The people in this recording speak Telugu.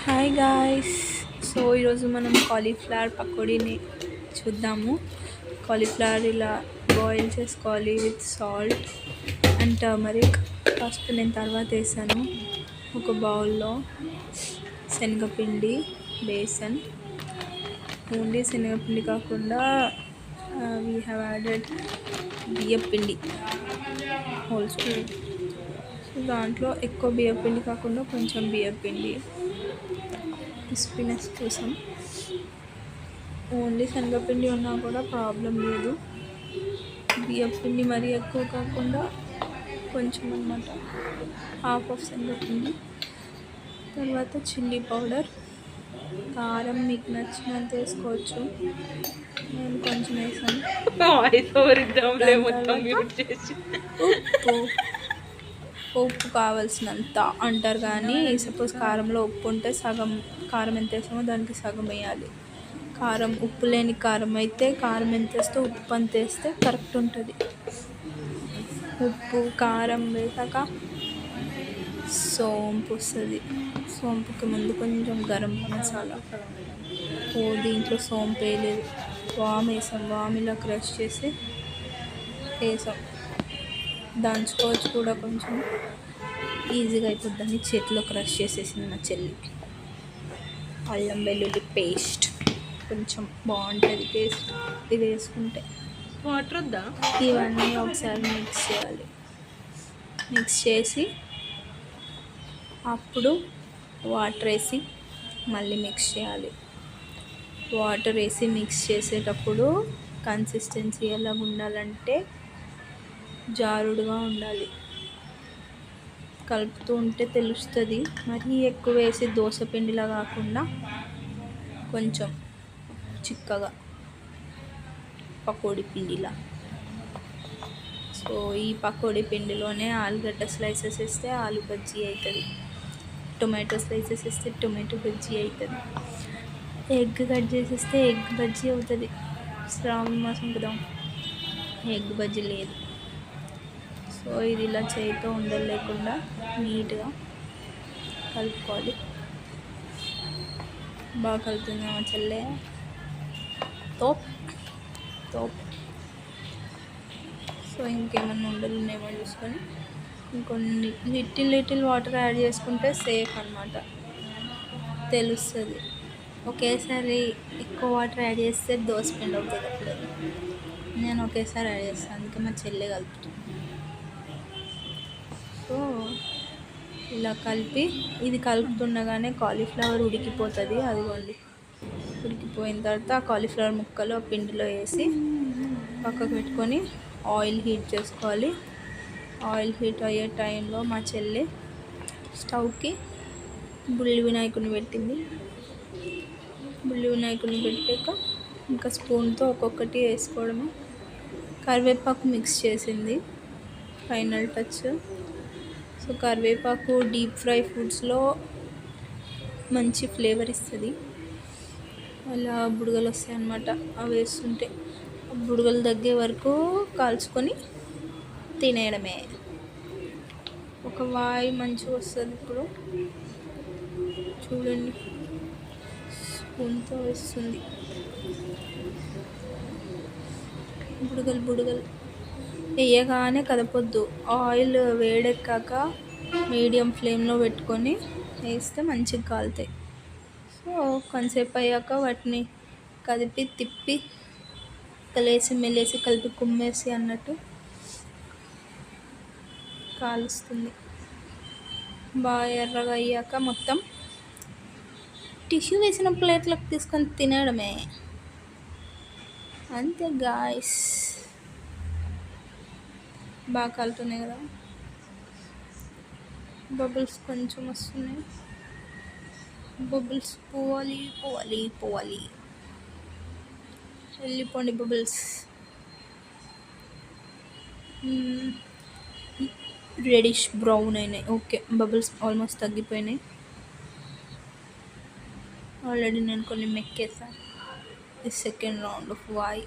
Hi guys. సో ఈరోజు మనం కాలీఫ్లవర్ పకోడీని చూద్దాము. కాలీఫ్లవర్ ఇలా బాయిల్ చేసుకోవాలి with salt and turmeric. First నేను తర్వాత వేసాను ఒక బౌల్లో శనగపిండి, బేసన్. ఓన్లీ శనగపిండి కాకుండా వీ హ్యావ్ యాడెడ్ బియ్యపిండి ఆల్సో. దాంట్లో ఎక్కువ బియ్యపిండి కాకుండా కొంచెం బియ్యపిండి క్రిస్పీనెస్ కోసం. ఓన్లీ శనగపిండి ఉన్నా కూడా ప్రాబ్లం లేదు. బియ్యపిండి మరీ ఎక్కువ కాకుండా కొంచెం అన్నమాట, హాఫ్ ఆఫ్ శనగపిండి. తర్వాత చిల్లీ పౌడర్, కారం మీకు నచ్చినంత వేసుకోవచ్చు. నేను కొంచెం వేసాను. ఉప్పు కావాల్సినంత అంటారు, కానీ సపోజ్ కారంలో ఉప్పు ఉంటే సగం కారం ఎంత వేసామో దానికి సగం వేయాలి. ఉప్పు లేని కారం అయితే కారం ఎంత వేస్తే ఉప్పు అంత వేస్తే కరెక్ట్ ఉంటుంది. ఉప్పు కారం వేసాక సోంపు వస్తుంది. సోంపుకి ముందు కొంచెం గరం మసాలా. దీంట్లో సోంపు వేయలేదు, వామ్ వేసాం. వామ్ ఇలా క్రష్ చేసి వేసాం. దంచుకోవచ్చు కూడా, కొంచెం ఈజీగా అయిపోద్దని చేతిలో క్రష్ చేసేసింది నా చెల్లి. అల్లం వెల్లుల్లి పేస్ట్ కొంచెం బాగుంటుంది టేస్ట్ ఇది వేసుకుంటే. వాటర్ వద్దా? ఇవన్నీ ఒకసారి మిక్స్ చేయాలి. మిక్స్ చేసి అప్పుడు వాటర్ వేసి మళ్ళీ మిక్స్ చేయాలి. వాటర్ వేసి మిక్స్ చేసేటప్పుడు కన్సిస్టెన్సీ ఎలా ఉండాలంటే జారుడుగా ఉండాలి. కలుపుతూ ఉంటే తెలుస్తుంది. మరీ ఎక్కువ వేసి దోశ పిండిలా కాకుండా కొంచెం చిక్కగా పకోడీ పిండిలా. సో ఈ పకోడీ పిండిలోనే ఆలుగడ్డ స్లైసెస్ వేస్తే ఆలు బజ్జీ అవుతుంది, టొమాటో స్లైసెస్ వేస్తే టొమాటో బజ్జీ అవుతుంది, ఎగ్ కట్ చేసేస్తే ఎగ్ బజ్జీ అవుతుంది. శ్రావణ మాసం కదా, ఎగ్ బజ్జీ లేదు. సో ఇది ఇలా చేయితో ఉండలు లేకుండా నీట్గా కలుపుకోవాలి. బాగా కలుపుతుంది మా చెల్లె. తోప్. సో ఇంకేమన్నా ఉండలు ఉన్నాయేమో చూసుకొని ఇంకొన్ని లిటిల్ వాటర్ యాడ్ చేసుకుంటే సేఫ్ అన్నమాట, తెలుస్తుంది. ఒకేసారి ఎక్కువ వాటర్ యాడ్ చేస్తే దోశ పిండి అవుతుంది. అప్పుడు నేను ఒకేసారి యాడ్ చేస్తాను, అందుకే మా చెల్లె కలుపుతుంది. సో ఇలా కలిపి ఇది కలుపుతుండగానే కాలీఫ్లవర్ ఉడికిపోతుంది. అదిగోండి, ఉడికిపోయిన తర్వాత ఆ కాలీఫ్లవర్ ముక్కలు ఆ పిండిలో వేసి పక్కకు పెట్టుకొని ఆయిల్ హీట్ చేసుకోవాలి. ఆయిల్ హీట్ అయ్యే టైంలో మా చెల్లి స్టవ్కి బుల్లి వినాయకుడిని పెట్టింది. బుల్లి వినాయకుడిని పెట్టాక ఇంకా స్పూన్తో ఒక్కొక్కటి వేసుకోవడము. కరివేపాకు మిక్స్ చేసింది, ఫైనల్ టచ్. సో కరివేపాకు డీప్ ఫ్రై ఫుడ్స్లో మంచి ఫ్లేవర్ ఇస్తుంది. అలా బుడగలు వస్తాయి అన్నమాట అవి వేస్తుంటే. బుడగలు తగ్గే వరకు కాల్చుకొని తినేయడమే. ఒక వాయి మంచిగా వస్తుంది. ఇప్పుడు చూడండి, స్పూన్తో వేస్తుంది. బుడగలు వేయగానే కదపొద్దు. ఆయిల్ వేడెక్కాక మీడియం ఫ్లేమ్లో పెట్టుకొని వేస్తే మంచిగా కాలుతాయి. సో కొంతసేపు అయ్యాక వాటిని కదిపి తిప్పి కలిసి మెల్లేసి కలిపి కుమ్మేసి అన్నట్టు కాలుస్తుంది. బాగా ఎర్రగా అయ్యాక మొత్తం టిష్యూ వేసిన ప్లేట్లకు తీసుకొని తినడమే. అంతే గాయ్స్. బాగా కాలుతున్నాయి కదా, బబుల్స్ కొంచెం వస్తున్నాయి. బబుల్స్ పోవాలి. వెళ్ళిపోండి బబుల్స్. రెడిష్ బ్రౌన్ అయినాయి. ఓకే, బబుల్స్ ఆల్మోస్ట్ తగ్గిపోయినాయి. ఆల్రెడీ నేను కొన్ని మెక్కేసాను. ఈ సెకండ్ రౌండ్ ఆఫ్ వాయి.